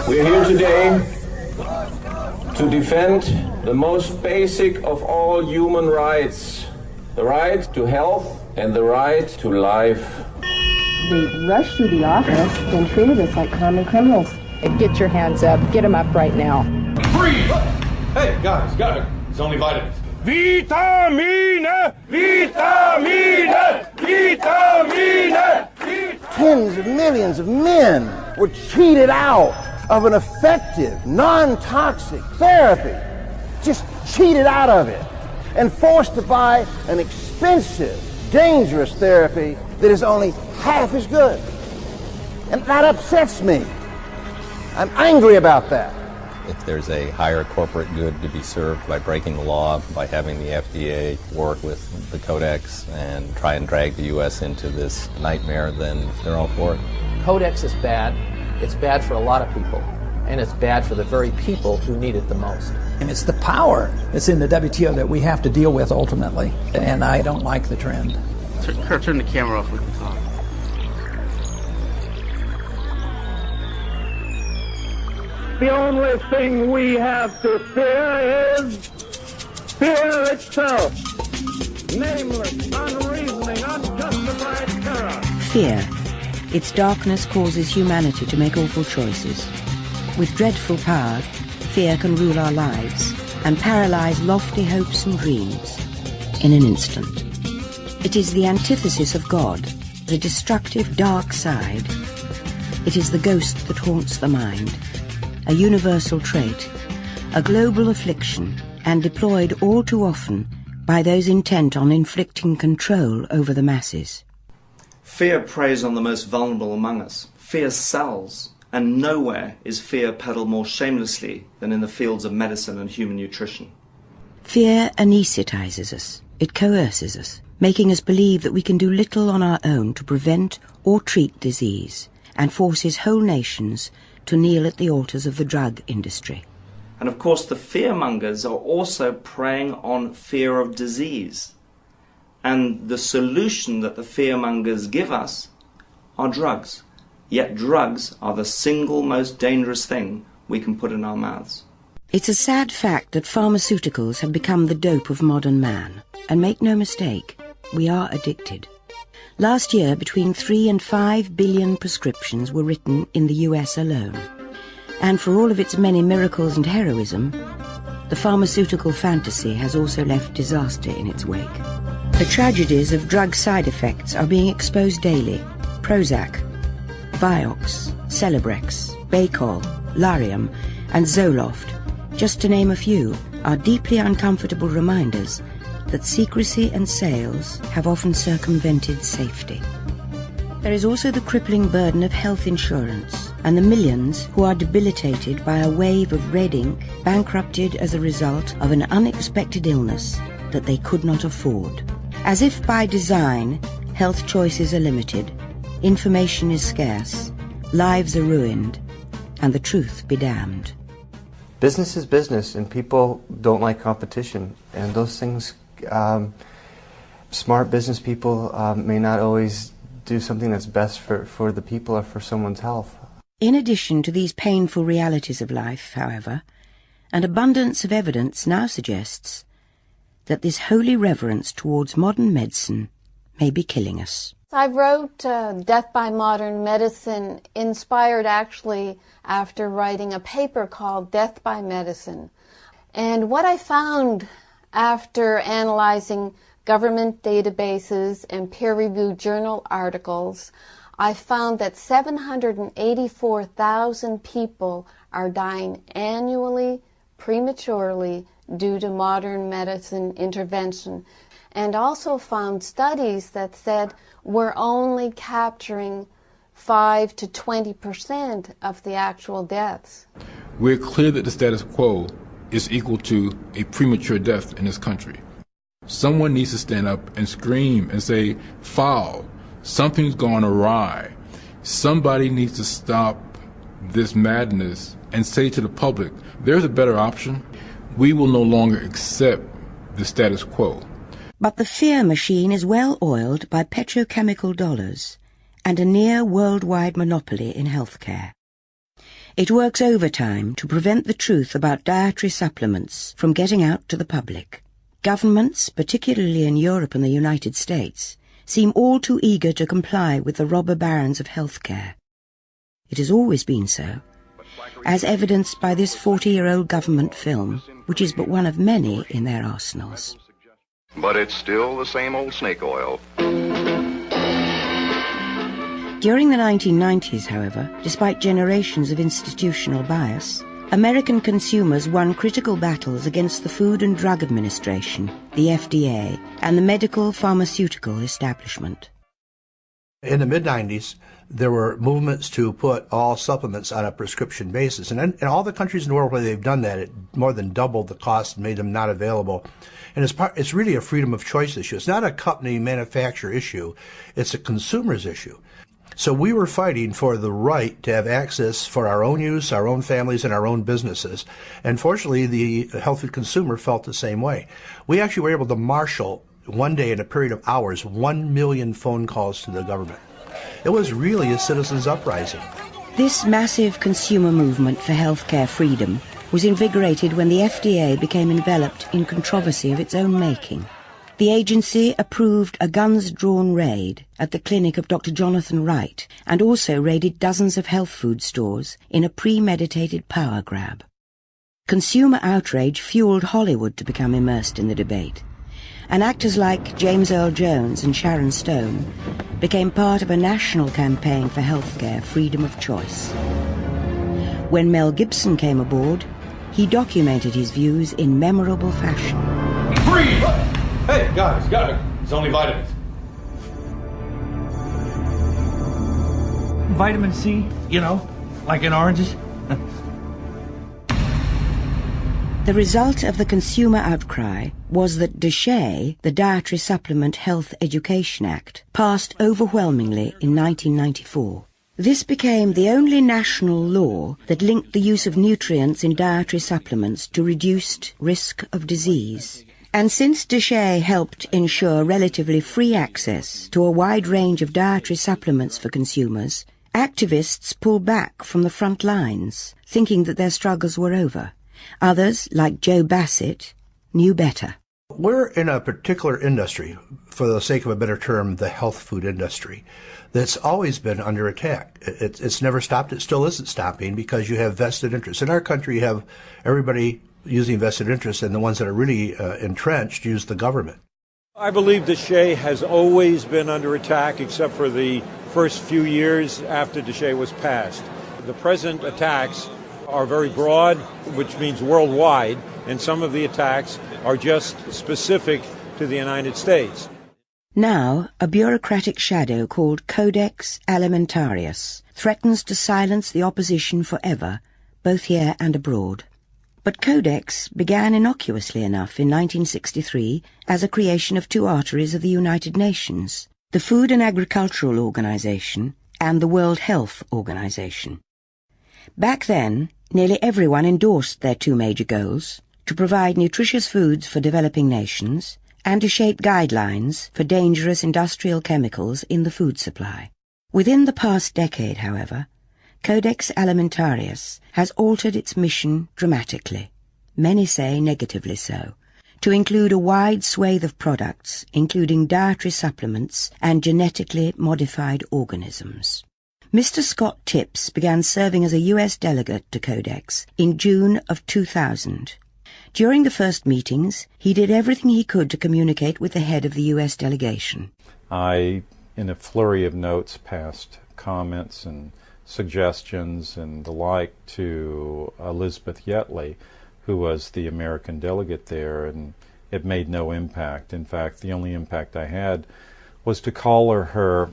We're here today to defend the most basic of all human rights, the right to health and the right to life. They rushed through the office and treated us like common criminals. Get your hands up. Get them up right now. Freeze! Hey, guys, it's only vitamins. Vitamine! Vitamine! Vitamine! Tens of millions of men were cheated out of an effective, non-toxic therapy. Just cheated out of it and forced to buy an expensive, dangerous therapy that is only half as good. And that upsets me. I'm angry about that. If there's a higher corporate good to be served by breaking the law, by having the FDA work with the Codex and try and drag the U.S. into this nightmare, then they're all for it. Codex is bad. It's bad for a lot of people. And it's bad for the very people who need it the most. And it's the power that's in the WTO that we have to deal with ultimately. And I don't like the trend. Turn the camera off. We can talk. The only thing we have to fear is fear itself. Nameless, unreasoning, unjustified terror. Fear. Its darkness causes humanity to make awful choices. With dreadful power, fear can rule our lives and paralyze lofty hopes and dreams in an instant. It is the antithesis of God, the destructive dark side. It is the ghost that haunts the mind, a universal trait, a global affliction, and deployed all too often by those intent on inflicting control over the masses. Fear preys on the most vulnerable among us. Fear sells, and nowhere is fear peddled more shamelessly than in the fields of medicine and human nutrition. Fear anesthetizes us. It coerces us, making us believe that we can do little on our own to prevent or treat disease, and forces whole nations to kneel at the altars of the drug industry. And of course the fearmongers are also preying on fear of disease. And the solution that the fearmongers give us are drugs. Yet drugs are the single most dangerous thing we can put in our mouths. It's a sad fact that pharmaceuticals have become the dope of modern man. And make no mistake, we are addicted. Last year, between 3 and 5 billion prescriptions were written in the US alone. And for all of its many miracles and heroism, the pharmaceutical fantasy has also left disaster in its wake. The tragedies of drug side effects are being exposed daily. Prozac, Vioxx, Celebrex, Baycol, Lariam, and Zoloft, just to name a few, are deeply uncomfortable reminders that secrecy and sales have often circumvented safety. There is also the crippling burden of health insurance and the millions who are debilitated by a wave of red ink, bankrupted as a result of an unexpected illness that they could not afford. As if by design, health choices are limited, information is scarce, lives are ruined, and the truth be damned. Business is business, and people don't like competition, and those things, smart business people may not always do something that's best for the people or for someone's health. In addition to these painful realities of life, however, an abundance of evidence now suggests that this holy reverence towards modern medicine may be killing us. I wrote Death by Modern Medicine, inspired actually after writing a paper called Death by Medicine. And what I found after analyzing government databases and peer-reviewed journal articles, I found that 784,000 people are dying annually, prematurely, due to modern medicine intervention, and also found studies that said we're only capturing 5 to 20% of the actual deaths. We're clear that the status quo is equal to a premature death in this country. Someone needs to stand up and scream and say, foul, something's gone awry. Somebody needs to stop this madness and say to the public, there's a better option. We will no longer accept the status quo. But the fear machine is well oiled by petrochemical dollars and a near worldwide monopoly in healthcare. It works overtime to prevent the truth about dietary supplements from getting out to the public. Governments, particularly in Europe and the United States, seem all too eager to comply with the robber barons of healthcare. It has always been so, as evidenced by this 40-year-old government film, which is but one of many in their arsenals. But it's still the same old snake oil. During the 1990s, however, despite generations of institutional bias, American consumers won critical battles against the Food and Drug Administration, the FDA, and the medical pharmaceutical establishment. In the mid-90s, there were movements to put all supplements on a prescription basis. And in all the countries in the world where they've done that, it more than doubled the cost and made them not available. And it's really a freedom of choice issue. It's not a company manufacturer issue. It's a consumer's issue. So we were fighting for the right to have access for our own use, our own families, and our own businesses. And fortunately, the health food consumer felt the same way. We actually were able to marshal, one day in a period of hours, 1 million phone calls to the government. It was really a citizens' uprising. This massive consumer movement for healthcare freedom was invigorated when the FDA became enveloped in controversy of its own making. The agency approved a guns-drawn raid at the clinic of Dr. Jonathan Wright and also raided dozens of health food stores in a premeditated power grab. Consumer outrage fueled Hollywood to become immersed in the debate, and actors like James Earl Jones and Sharon Stone became part of a national campaign for healthcare freedom of choice. When Mel Gibson came aboard, he documented his views in memorable fashion. Freeze! Hey, guys, it's only vitamins. Vitamin C, like in oranges. The result of the consumer outcry was that DSHEA, the Dietary Supplement Health Education Act, passed overwhelmingly in 1994. This became the only national law that linked the use of nutrients in dietary supplements to reduced risk of disease. And since DSHEA helped ensure relatively free access to a wide range of dietary supplements for consumers, activists pulled back from the front lines, thinking that their struggles were over. Others, like Joe Bassett, knew better. We're in a particular industry, for the sake of a better term, the health food industry, that's always been under attack. It's never stopped. It still isn't stopping because you have vested interests. In our country, you have everybody using vested interests, and the ones that are really entrenched use the government. I believe DSHEA has always been under attack, except for the first few years after DSHEA was passed. The present attacks are very broad, which means worldwide, and some of the attacks are just specific to the United States. Now, a bureaucratic shadow called Codex Alimentarius threatens to silence the opposition forever, both here and abroad. But Codex began innocuously enough in 1963 as a creation of two arteries of the United Nations, the Food and Agricultural Organization and the World Health Organization. Back then, nearly everyone endorsed their two major goals, to provide nutritious foods for developing nations and to shape guidelines for dangerous industrial chemicals in the food supply. Within the past decade, however, Codex Alimentarius has altered its mission dramatically, many say negatively so, to include a wide swathe of products, including dietary supplements and genetically modified organisms. Mr. Scott Tipps began serving as a U.S. delegate to Codex in June of 2000. During the first meetings, he did everything he could to communicate with the head of the U.S. delegation. I, in a flurry of notes, passed comments and suggestions and the like to Elizabeth Yetley, who was the American delegate there, and it made no impact. In fact, the only impact I had was to call her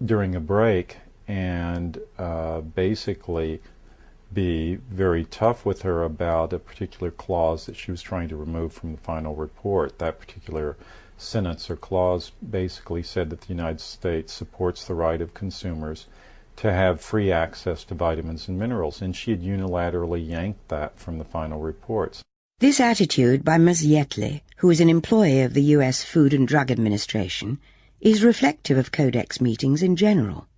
during a break and basically be very tough with her about a particular clause that she was trying to remove from the final report. That particular sentence or clause basically said that the United States supports the right of consumers to have free access to vitamins and minerals, and she had unilaterally yanked that from the final reports. This attitude by Ms. Yetley, who is an employee of the U.S. Food and Drug Administration, is reflective of Codex meetings in general.